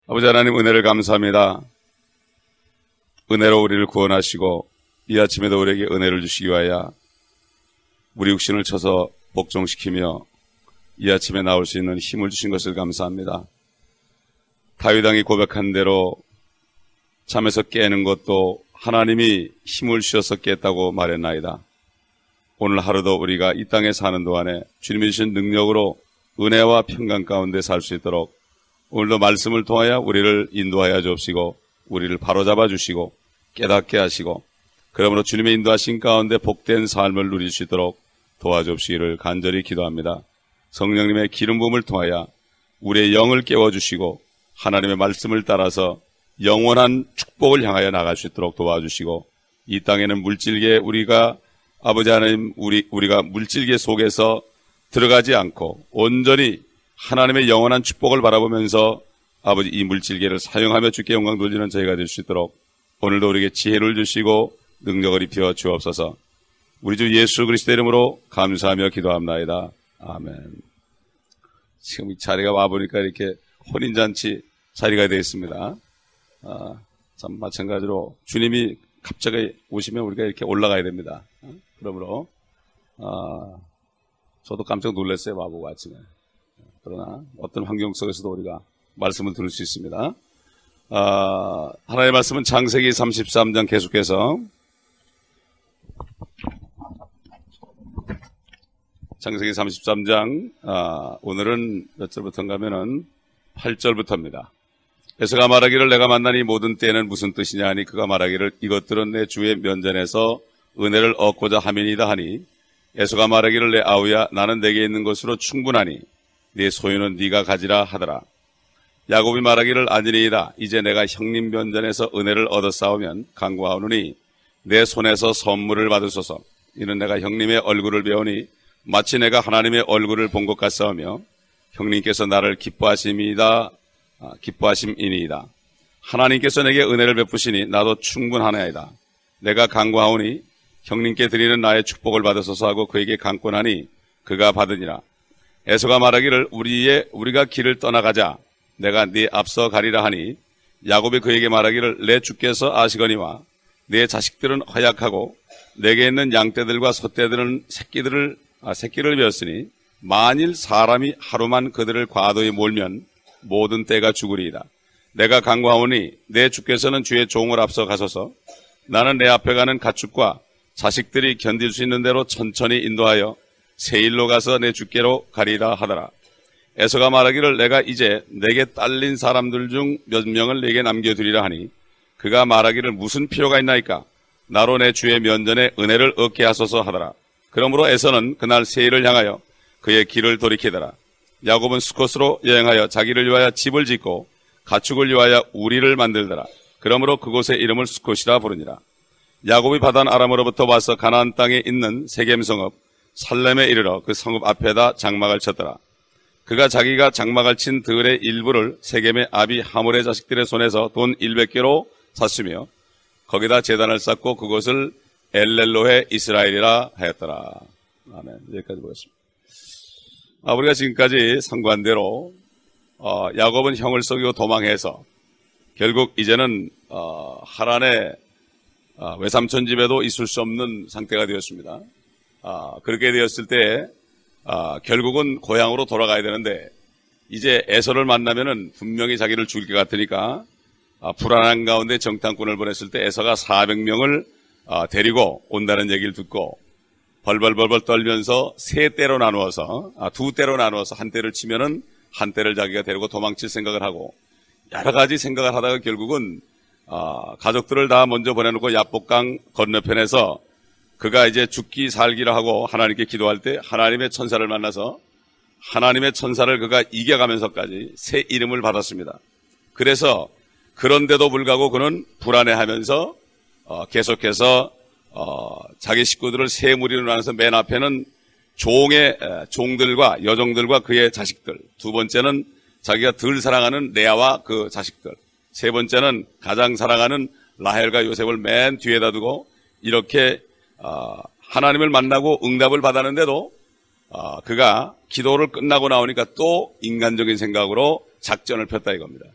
아버지 하나님, 은혜를 감사합니다. 은혜로 우리를 구원하시고 이 아침에도 우리에게 은혜를 주시기 위하여 우리 육신을 쳐서 복종시키며 이 아침에 나올 수 있는 힘을 주신 것을 감사합니다. 다윗 왕이 고백한 대로 잠에서 깨는 것도 하나님이 힘을 주셔서 깼다고 말했나이다. 오늘 하루도 우리가 이 땅에 사는 동안에 주님이 주신 능력으로 은혜와 평강 가운데 살 수 있도록 오늘도 말씀을 통하여 우리를 인도하여 주옵시고 우리를 바로잡아 주시고 깨닫게 하시고 그러므로 주님의 인도하신 가운데 복된 삶을 누릴 수 있도록 도와주옵시기를 간절히 기도합니다. 성령님의 기름 부음을 통하여 우리의 영을 깨워주시고 하나님의 말씀을 따라서 영원한 축복을 향하여 나갈 수 있도록 도와주시고 이 땅에는 물질계 우리가 아버지 하나님 우리가 물질계 속에서 들어가지 않고 온전히 하나님의 영원한 축복을 바라보면서 아버지 이 물질계를 사용하며 주께 영광 돌리는 저희가 될 수 있도록 오늘도 우리에게 지혜를 주시고 능력을 입혀 주옵소서. 우리 주 예수 그리스도 이름으로 감사하며 기도합나이다. 아멘. 지금 이 자리가 와보니까 이렇게 혼인잔치 자리가 되어 있습니다. 참 마찬가지로 주님이 갑자기 오시면 우리가 이렇게 올라가야 됩니다. 그러므로 저도 깜짝 놀랐어요. 와보고 아침에. 그러나 어떤 환경 속에서도 우리가 말씀을 들을 수 있습니다. 하나님의 말씀은 창세기 33장 계속해서 창세기 33장 오늘은 몇 절부터인가 하면은 8절부터입니다. 에서가 말하기를 내가 만난 이 모든 때는 무슨 뜻이냐 하니 그가 말하기를 이것들은 내 주의 면전에서 은혜를 얻고자 함이니이다 하니 에서가 말하기를 내 아우야 나는 내게 있는 것으로 충분하니 네 소유는 네가 가지라 하더라. 야곱이 말하기를 아니니이다. 이제 내가 형님 면전에서 은혜를 얻어싸우면 간구하오노니 내 손에서 선물을 받으소서. 이는 내가 형님의 얼굴을 배우니 마치 내가 하나님의 얼굴을 본 것 같사오며 형님께서 나를 기뻐하심이니이다. 하나님께서 내게 은혜를 베푸시니 나도 충분하나이다. 내가 간구하오니 형님께 드리는 나의 축복을 받으소서 하고 그에게 간구하니 그가 받으니라. 에서가 말하기를 우리가 길을 떠나가자. 내가 네 앞서 가리라 하니 야곱이 그에게 말하기를 내 주께서 아시거니와 네 자식들은 허약하고 내게 있는 양떼들과 소떼들은 새끼를 베었으니 만일 사람이 하루만 그들을 과도히 몰면 모든 떼가 죽으리이다. 내가 간구하오니 내 주께서는 주의 종을 앞서 가소서. 나는 내 앞에 가는 가축과 자식들이 견딜 수 있는 대로 천천히 인도하여 세일로 가서 내 주께로 가리라 하더라. 에서가 말하기를 내가 이제 내게 딸린 사람들 중 몇 명을 내게 남겨두리라 하니 그가 말하기를 무슨 필요가 있나이까? 나로 내 주의 면전에 은혜를 얻게 하소서 하더라. 그러므로 에서는 그날 세일을 향하여 그의 길을 돌이키더라. 야곱은 수컷으로 여행하여 자기를 위하여 집을 짓고 가축을 위하여 우리를 만들더라. 그러므로 그곳의 이름을 수컷이라 부르니라. 야곱이 바단 아람으로부터 와서 가나안 땅에 있는 세겜 성읍 살렘에 이르러 그 성읍 앞에다 장막을 쳤더라. 그가 자기가 장막을 친 들의 일부를 세겜의 아비 하몰의 자식들의 손에서 돈 100개로 샀으며 거기다 제단을 쌓고 그곳을 엘렐로헤 이스라엘이라 하였더라. 아멘. 여기까지 보겠습니다. 우리가 지금까지 상고한 대로 야곱은 형을 속이고 도망해서 결국 이제는 하란의 외삼촌 집에도 있을 수 없는 상태가 되었습니다. 그렇게 되었을 때 결국은 고향으로 돌아가야 되는데 이제 에서를 만나면은 분명히 자기를 죽일 것 같으니까 불안한 가운데 정탐꾼을 보냈을 때 에서가 400명을 데리고 온다는 얘기를 듣고 벌벌 떨면서 세 떼로 나누어서 두 떼로 나누어서 한 떼를 치면은 한 떼를 자기가 데리고 도망칠 생각을 하고 여러 가지 생각을 하다가 결국은 가족들을 다 먼저 보내놓고 야복강 건너편에서 그가 이제 죽기 살기를 하고 하나님께 기도할 때 하나님의 천사를 만나서 하나님의 천사를 그가 이겨가면서까지 새 이름을 받았습니다. 그래서 그런데도 불구하고 그는 불안해하면서 계속해서 자기 식구들을 세 무리로 나눠서 맨 앞에는 종들과 여종들과 그의 자식들, 두 번째는 자기가 덜 사랑하는 레아와 그 자식들, 세 번째는 가장 사랑하는 라헬과 요셉을 맨 뒤에다 두고 이렇게 하나님을 만나고 응답을 받았는데도 그가 기도를 끝나고 나오니까 또 인간적인 생각으로 작전을 폈다 이겁니다.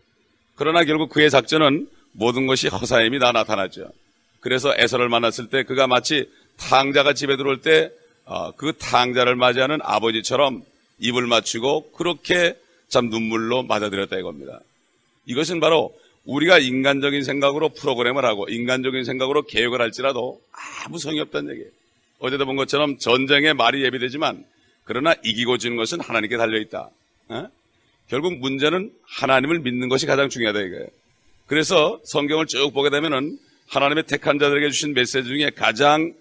그러나 결국 그의 작전은 모든 것이 허사임이 다 나타났죠. 그래서 에서를 만났을 때 그가 마치 탕자가 집에 들어올 때 그 탕자를 맞이하는 아버지처럼 입을 맞추고 그렇게 참 눈물로 맞아들였다 이겁니다. 이것은 바로 우리가 인간적인 생각으로 프로그램을 하고 인간적인 생각으로 계획을 할지라도 아무 성의 없다는 얘기예요. 어제도 본 것처럼 전쟁에 말이 예비되지만 그러나 이기고 지는 것은 하나님께 달려있다. 결국 문제는 하나님을 믿는 것이 가장 중요하다 이거예요. 그래서 성경을 쭉 보게 되면은 하나님의 택한 자들에게 주신 메시지 중에 가장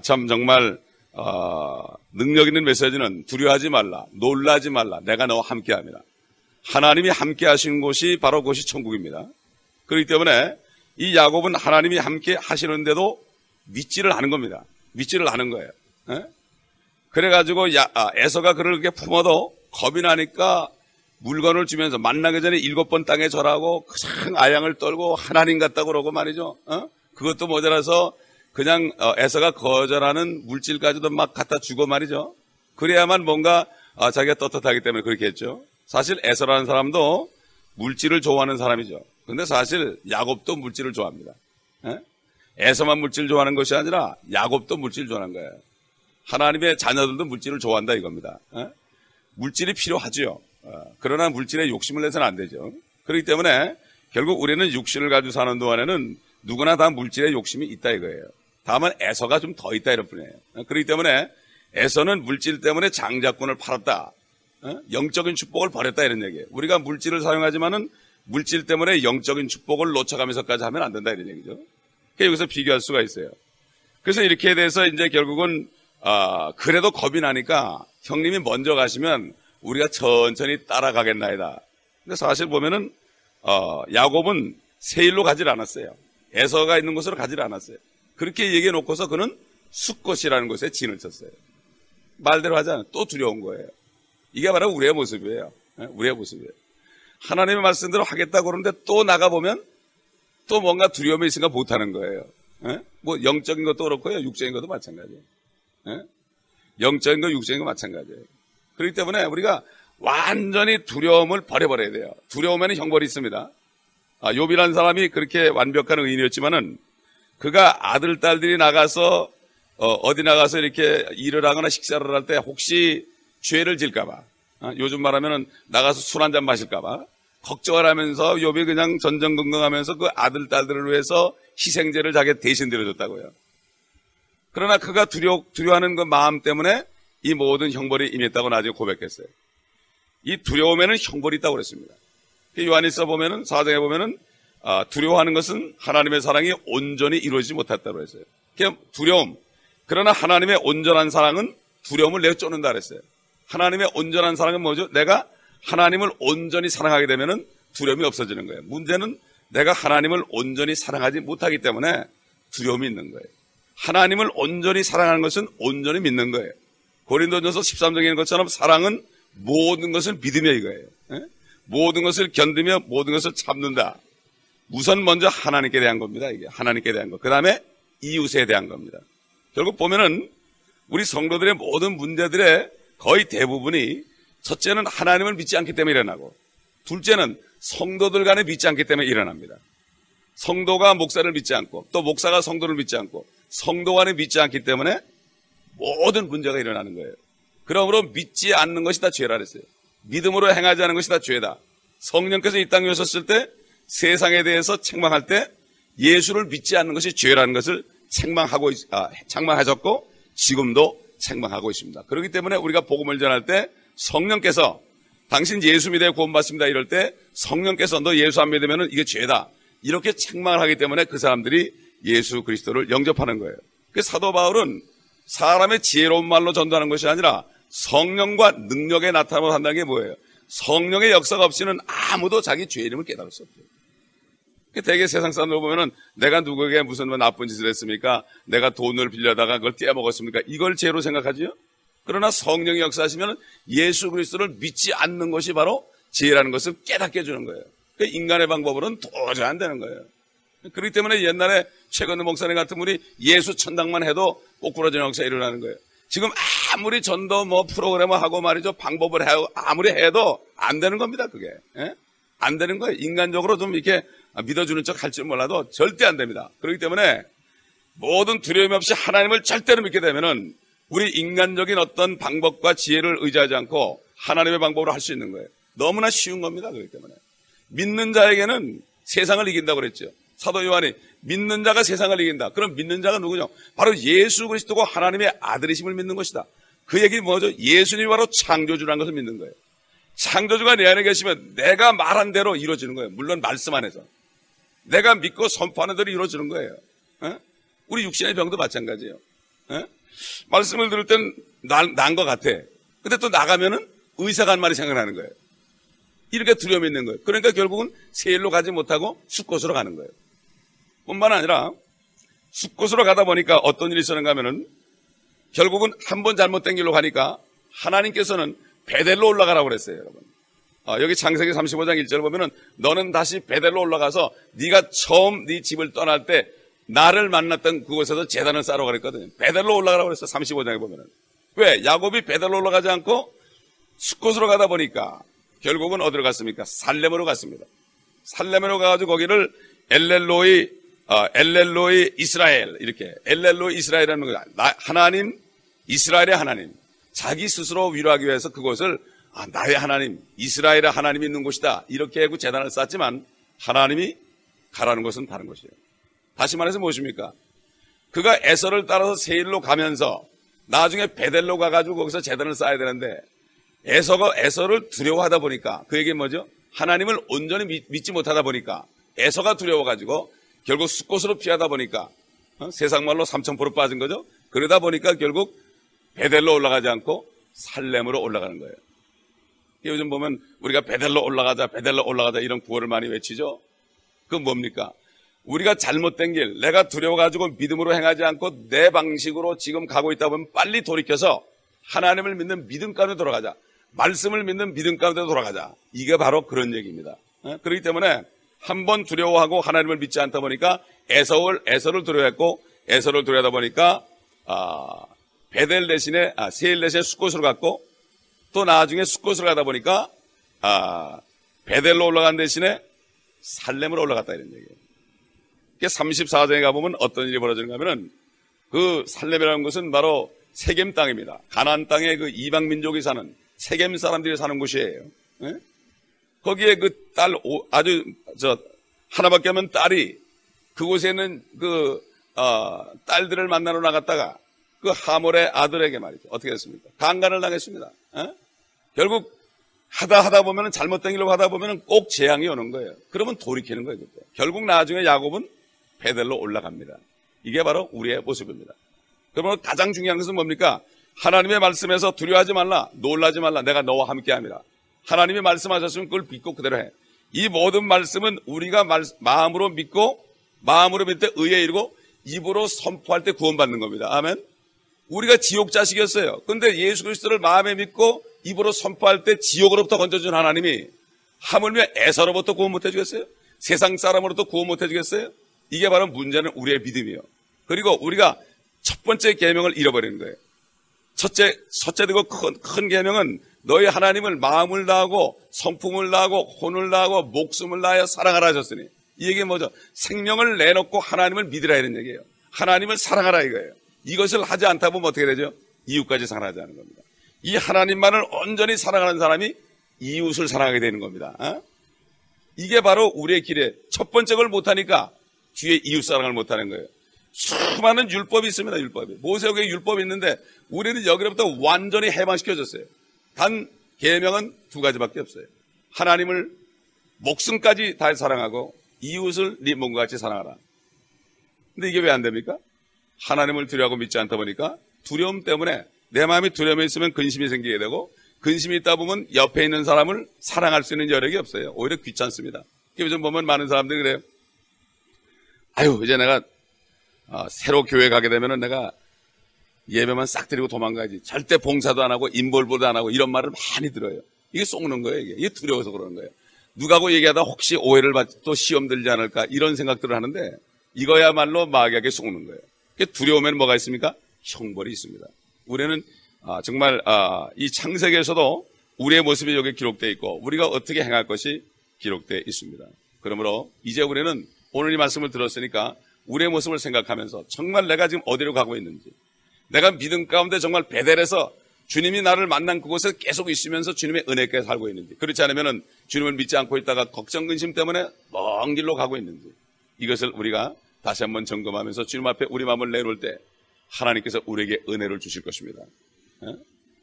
참 정말 능력 있는 메시지는 두려워하지 말라, 놀라지 말라, 내가 너와 함께합니다. 하나님이 함께 하시는 곳이 바로 그것이 천국입니다. 그렇기 때문에 이 야곱은 하나님이 함께 하시는데도 믿지를 않은 겁니다. 믿지를 않은 거예요. 그래가지고 에서가 그를 그렇게 품어도 겁이 나니까 물건을 주면서 만나기 전에 7번 땅에 절하고 그냥 아양을 떨고 하나님 같다고 그러고 말이죠. 그것도 모자라서 그냥 에서가 거절하는 물질까지도 막 갖다 주고 말이죠. 그래야만 뭔가 자기가 떳떳하기 때문에 그렇게 했죠. 사실 에서라는 사람도 물질을 좋아하는 사람이죠. 근데 사실 야곱도 물질을 좋아합니다. 에서만 물질을 좋아하는 것이 아니라 야곱도 물질을 좋아하는 거예요. 하나님의 자녀들도 물질을 좋아한다 이겁니다. 물질이 필요하죠. 그러나 물질에 욕심을 내서는 안 되죠. 그렇기 때문에 결국 우리는 육신을 가지고 사는 동안에는 누구나 다 물질에 욕심이 있다 이거예요. 다만 에서가 좀 더 있다 이런 뿐이에요. 그렇기 때문에 에서는 물질 때문에 장자권을 팔았다. 영적인 축복을 버렸다 이런 얘기예요. 우리가 물질을 사용하지만은 물질 때문에 영적인 축복을 놓쳐가면서까지 하면 안 된다 이런 얘기죠. 그러니까 여기서 비교할 수가 있어요. 그래서 이렇게 돼서 이제 결국은 그래도 겁이 나니까 형님이 먼저 가시면 우리가 천천히 따라가겠나이다. 근데 사실 보면은 야곱은 세일로 가질 않았어요. 에서가 있는 곳으로 가질 않았어요. 그렇게 얘기해 놓고서 그는 숫곳이라는 곳에 진을 쳤어요. 말대로 하자면 또 두려운 거예요. 이게 바로 우리의 모습이에요. 우리의 모습이에요. 하나님의 말씀대로 하겠다고 그러는데 또 나가보면 또 뭔가 두려움이 있으니까 못하는 거예요. 뭐 영적인 것도 그렇고요. 육적인 것도 마찬가지예요. 영적인 거, 육적인 거 마찬가지예요. 그렇기 때문에 우리가 완전히 두려움을 버려버려야 돼요. 두려움에는 형벌이 있습니다. 욥이라는 사람이 그렇게 완벽한 의인이었지만은 그가 아들, 딸들이 나가서 어디 나가서 이렇게 일을 하거나 식사를 할 때 혹시 죄를 질까봐 요즘 말하면은 나가서 술 한잔 마실까봐 걱정을 하면서 욥이 그냥 전전긍긍하면서 그 아들, 딸들을 위해서 희생제를 자기 대신 드려줬다고요. 그러나 그가 두려워하는 그 마음 때문에 이 모든 형벌이 임했다고 나중에 고백했어요. 이 두려움에는 형벌이 있다고 그랬습니다. 요한일서 보면은 4장에 보면은 두려워하는 것은 하나님의 사랑이 온전히 이루어지지 못했다고 했어요. 두려움. 그러나 하나님의 온전한 사랑은 두려움을 내어 쫓는다 그랬어요. 하나님의 온전한 사랑은 뭐죠? 내가 하나님을 온전히 사랑하게 되면은 두려움이 없어지는 거예요. 문제는 내가 하나님을 온전히 사랑하지 못하기 때문에 두려움이 있는 거예요. 하나님을 온전히 사랑하는 것은 온전히 믿는 거예요. 고린도전서 13장에 있는 것처럼 사랑은 모든 것을 믿으며 이거예요. 모든 것을 견디며 모든 것을 참는다. 우선 먼저 하나님께 대한 겁니다. 이게 하나님께 대한 것. 그 다음에 이웃에 대한 겁니다. 결국 보면은 우리 성도들의 모든 문제들의 거의 대부분이 첫째는 하나님을 믿지 않기 때문에 일어나고 둘째는 성도들 간에 믿지 않기 때문에 일어납니다. 성도가 목사를 믿지 않고 또 목사가 성도를 믿지 않고 성도 간에 믿지 않기 때문에 모든 문제가 일어나는 거예요. 그러므로 믿지 않는 것이 다 죄라 그랬어요. 믿음으로 행하지 않는 것이 다 죄다. 성령께서 이 땅에 오셨을 때 세상에 대해서 책망할 때 예수를 믿지 않는 것이 죄라는 것을 책망하셨고 지금도 책망하고 있습니다. 그렇기 때문에 우리가 복음을 전할 때 성령께서 당신 예수 믿어 구원받습니다 이럴 때 성령께서 너 예수 안 믿으면 이게 죄다 이렇게 책망을 하기 때문에 그 사람들이 예수 그리스도를 영접하는 거예요. 그 사도 바울은 사람의 지혜로운 말로 전도하는 것이 아니라 성령과 능력의 나타남으로 한다는 게 뭐예요? 성령의 역사가 없이는 아무도 자기 죄 이름을 깨달을 수 없어요. 대개 세상 사람들 보면은 내가 누구에게 무슨 나쁜 짓을 했습니까? 내가 돈을 빌려다가 그걸 떼어먹었습니까? 이걸 죄로 생각하지요? 그러나 성령이 역사하시면 예수 그리스도를 믿지 않는 것이 바로 죄라는 것을 깨닫게 해주는 거예요. 그러니까 인간의 방법으로는 도저히 안 되는 거예요. 그렇기 때문에 옛날에 최건도 목사님 같은 분이 예수 천당만 해도 꼬꾸라지는 역사가 일어나는 거예요. 지금 아무리 전도 프로그램을 하고 말이죠. 방법을 아무리 해도 안 되는 겁니다, 그게. 안 되는 거예요. 인간적으로 좀 이렇게 믿어주는 척 할 줄 몰라도 절대 안 됩니다. 그렇기 때문에 모든 두려움 없이 하나님을 절대로 믿게 되면은 우리 인간적인 어떤 방법과 지혜를 의지하지 않고 하나님의 방법으로 할 수 있는 거예요. 너무나 쉬운 겁니다. 그렇기 때문에 믿는 자에게는 세상을 이긴다고 그랬죠. 사도 요한이 믿는 자가 세상을 이긴다. 그럼 믿는 자가 누구냐? 바로 예수 그리스도가 하나님의 아들이심을 믿는 것이다. 그 얘기는 뭐죠? 예수님이 바로 창조주라는 것을 믿는 거예요. 창조주가 내 안에 계시면 내가 말한 대로 이루어지는 거예요. 물론 말씀 안에서. 내가 믿고 선포하는 대로 이루어지는 거예요. 우리 육신의 병도 마찬가지예요. 말씀을 들을 땐 난 것 같아. 근데 또 나가면은 의사가 한 말이 생각나는 거예요. 이렇게 두려움이 있는 거예요. 그러니까 결국은 세일로 가지 못하고 숫곳으로 가는 거예요. 뿐만 아니라 숫곳으로 가다 보니까 어떤 일이 있었는가 하면은 결국은 한 번 잘못된 길로 가니까 하나님께서는 베델로 올라가라고 그랬어요, 여러분. 여기 창세기 35장 1절 보면은 너는 다시 베델로 올라가서 네가 처음 네 집을 떠날 때 나를 만났던 그곳에서 제단을 쌓으러 그랬거든요. 베델로 올라가라고 그랬어요. 35장에 보면은. 왜? 야곱이 베델로 올라가지 않고 숫곳으로 가다 보니까 결국은 어디로 갔습니까? 살렘으로 갔습니다. 살렘으로 가가지고 거기를 엘렐로이 이스라엘, 이렇게 엘렐로이 이스라엘이라는 거예요. 하나님, 이스라엘의 하나님. 자기 스스로 위로하기 위해서 그곳을 나의 하나님, 이스라엘의 하나님이 있는 곳이다. 이렇게 하고 제단을 쌓지만 하나님이 가라는 것은 다른 것이에요. 다시 말해서 무엇입니까? 그가 에서를 따라서 세일로 가면서 나중에 베델로 가가지고 거기서 제단을 쌓아야 되는데 에서가 에서를 두려워하다 보니까 그 얘기는 뭐죠? 하나님을 온전히 믿지 못하다 보니까 에서가 두려워가지고 결국 숫곳으로 피하다 보니까 세상 말로 삼천포로 빠진 거죠. 그러다 보니까 결국 베델로 올라가지 않고 살렘으로 올라가는 거예요. 요즘 보면 우리가 베델로 올라가자 이런 구호를 많이 외치죠. 그건 뭡니까? 우리가 잘못된 길, 내가 두려워가지고 믿음으로 행하지 않고 내 방식으로 지금 가고 있다 보면 빨리 돌이켜서 하나님을 믿는 믿음 가운데 돌아가자. 말씀을 믿는 믿음 가운데 돌아가자. 이게 바로 그런 얘기입니다. 그렇기 때문에 한번 두려워하고 하나님을 믿지 않다 보니까 에서를 두려워했고 에서를 두려워하다 보니까 베델 대신에 세일 대신에 숫곳으로 갔고 또 나중에 숫곳으로 가다 보니까 베델로 올라간 대신에 살렘으로 올라갔다 이런 얘기예요. 34장에 가보면 어떤 일이 벌어지는가 하면은 그 살렘이라는 것은 바로 세겜 땅입니다. 가나안 땅에 그 이방 민족이 사는 세겜 사람들이 사는 곳이에요. 거기에 그 딸 하나밖에 없는 딸이 그곳에는 딸들을 만나러 나갔다가 그 하몰의 아들에게 말이죠. 어떻게 됐습니까? 강간을 당했습니다. 결국 하다 보면은 잘못된 길로 가다 보면은 꼭 재앙이 오는 거예요. 그러면 돌이키는 거예요. 그때. 결국 나중에 야곱은 베델로 올라갑니다. 이게 바로 우리의 모습입니다. 그러면 가장 중요한 것은 뭡니까? 하나님의 말씀에서 두려워하지 말라, 놀라지 말라, 내가 너와 함께함이라. 하나님이 말씀하셨으면 그걸 믿고 그대로 해. 이 모든 말씀은 우리가 마음으로 믿고 마음으로 믿을 때 의에 이르고 입으로 선포할 때 구원받는 겁니다. 아멘. 우리가 지옥 자식이었어요. 근데 예수 그리스도를 마음에 믿고 입으로 선포할 때 지옥으로부터 건져준 하나님이 하물며 에서로부터 구원 못 해주겠어요? 세상 사람으로부터 구원 못 해주겠어요? 이게 바로 문제는 우리의 믿음이에요. 그리고 우리가 첫 번째 계명을 잃어버리는 거예요. 첫째되고 큰 계명은 너희 하나님을 마음을 다하고 성품을 다하고 혼을 다하고 목숨을 다하여 사랑하라 하셨으니 이 얘기는 뭐죠? 생명을 내놓고 하나님을 믿으라 이런 얘기예요. 하나님을 사랑하라 이거예요. 이것을 하지 않다 보면 어떻게 되죠? 이웃까지 사랑하지 않는 겁니다. 이 하나님만을 온전히 사랑하는 사람이 이웃을 사랑하게 되는 겁니다. 이게 바로 우리의 길에 첫 번째 걸 못하니까 뒤에 이웃 사랑을 못하는 거예요. 수많은 율법이 있습니다. 율법이. 모세에게 율법이 있는데 우리는 여기로부터 완전히 해방시켜줬어요. 단 계명은 두 가지밖에 없어요. 하나님을 목숨까지 다 사랑하고 이웃을 네 몸과 같이 사랑하라. 근데 이게 왜 안 됩니까? 하나님을 두려워하고 믿지 않다 보니까 두려움 때문에 내 마음이 두려움에 있으면 근심이 생기게 되고 근심이 있다 보면 옆에 있는 사람을 사랑할 수 있는 여력이 없어요. 오히려 귀찮습니다. 요즘 보면 많은 사람들이 그래요. 이제 내가 새로 교회 가게 되면은 내가 예배만 싹 드리고 도망가야지. 절대 봉사도 안 하고 인볼보도 안 하고 이런 말을 많이 들어요. 이게 속는 거예요. 이게 두려워서 그러는 거예요. 누가고 얘기하다 혹시 오해를 받지 또 시험 들지 않을까 이런 생각들을 하는데 이거야말로 마귀에게 속는 거예요. 두려움에는 뭐가 있습니까? 형벌이 있습니다. 우리는 정말 이 창세기에서도 우리의 모습이 여기 기록되어 있고 우리가 어떻게 행할 것이 기록되어 있습니다. 그러므로 이제 우리는 오늘 이 말씀을 들었으니까 우리의 모습을 생각하면서 정말 내가 지금 어디로 가고 있는지, 내가 믿음 가운데 정말 베델에서 주님이 나를 만난 그곳에 계속 있으면서 주님의 은혜께 살고 있는지, 그렇지 않으면 주님을 믿지 않고 있다가 걱정 근심 때문에 먼 길로 가고 있는지, 이것을 우리가 다시 한번 점검하면서 주님 앞에 우리 마음을 내놓을 때 하나님께서 우리에게 은혜를 주실 것입니다.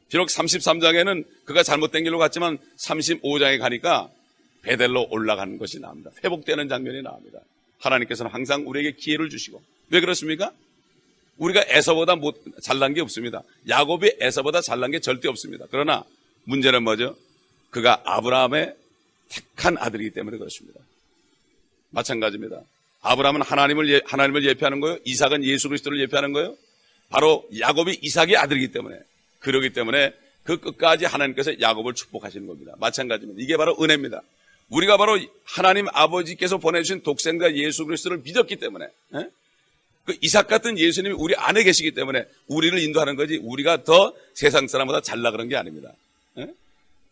비록 33장에는 그가 잘못된 길로 갔지만 35장에 가니까 베델로 올라가는 것이 나옵니다. 회복되는 장면이 나옵니다. 하나님께서는 항상 우리에게 기회를 주시고, 왜 그렇습니까? 우리가 에서보다 잘난 게 없습니다. 야곱이 에서보다 잘난 게 절대 없습니다. 그러나 문제는 뭐죠? 그가 아브라함의 택한 아들이기 때문에 그렇습니다. 마찬가지입니다. 아브라함은 하나님을 예표하는 거예요. 이삭은 예수 그리스도를 예표하는 거예요. 바로 야곱이 이삭의 아들이기 때문에, 그러기 때문에 그 끝까지 하나님께서 야곱을 축복하시는 겁니다. 마찬가지입니다. 이게 바로 은혜입니다. 우리가 바로 하나님 아버지께서 보내주신 독생자 예수 그리스도를 믿었기 때문에, 그 이삭 같은 예수님이 우리 안에 계시기 때문에 우리를 인도하는 거지, 우리가 더 세상 사람보다 잘나 그런 게 아닙니다.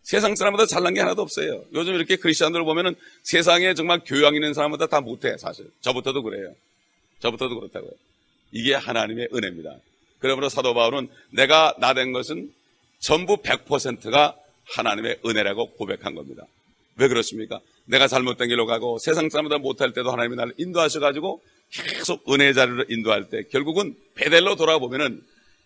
세상 사람보다 잘난 게 하나도 없어요. 요즘 이렇게 크리스천들을 보면은 세상에 정말 교양 있는 사람보다 다 못해, 사실. 저부터도 그래요. 저부터도 그렇다고요. 이게 하나님의 은혜입니다. 그러므로 사도 바울은 내가 나된 것은 전부 100%가 하나님의 은혜라고 고백한 겁니다. 왜 그렇습니까? 내가 잘못된 길로 가고 세상 사람보다 못할 때도 하나님이 나를 인도하셔가지고 계속 은혜의 자리로 인도할 때 결국은 베델로 돌아보면은,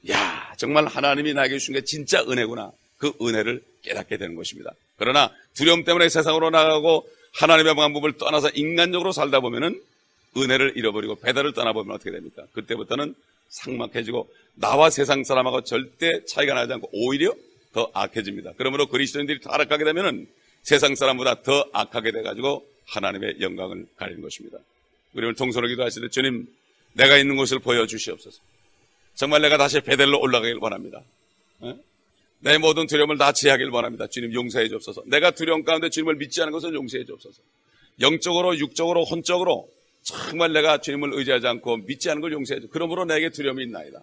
야, 정말 하나님이 나에게 주신 게 진짜 은혜구나. 그 은혜를 깨닫게 되는 것입니다. 그러나 두려움 때문에 세상으로 나가고 하나님의 방법을 떠나서 인간적으로 살다 보면은 은혜를 잃어버리고 베델을 떠나보면 어떻게 됩니까? 그때부터는 삭막해지고 나와 세상 사람하고 절대 차이가 나지 않고 오히려 더 악해집니다. 그러므로 그리스도인들이 타락하게 되면은 세상 사람보다 더 악하게 돼가지고 하나님의 영광을 가리는 것입니다. 우리 통성으로 기도하실 때, 주님, 내가 있는 곳을 보여주시옵소서. 정말 내가 다시 베델로 올라가길 원합니다. 내 모든 두려움을 다 제하길 원합니다. 주님, 용서해 주옵소서. 내가 두려움 가운데 주님을 믿지 않은 것을 용서해 주옵소서. 영적으로, 육적으로, 혼적으로 정말 내가 주님을 의지하지 않고 믿지 않은 걸 용서해 주옵소서. 그러므로 내게 두려움이 있나이다.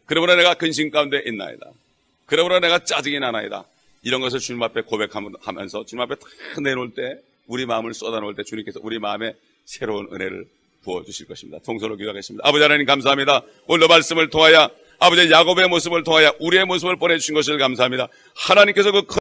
그러므로 내가 근심 가운데 있나이다. 그러므로 내가 짜증이 나나이다. 이런 것을 주님 앞에 고백하면서 주님 앞에 다 내놓을 때, 우리 마음을 쏟아놓을 때 주님께서 우리 마음에 새로운 은혜를 부어주실 것입니다. 통솔로 기도하겠습니다. 아버지 하나님 감사합니다. 오늘 말씀을 통하여 아버지 야곱의 모습을 통하여 우리의 모습을 보내주신 것을 감사합니다. 하나님께서 그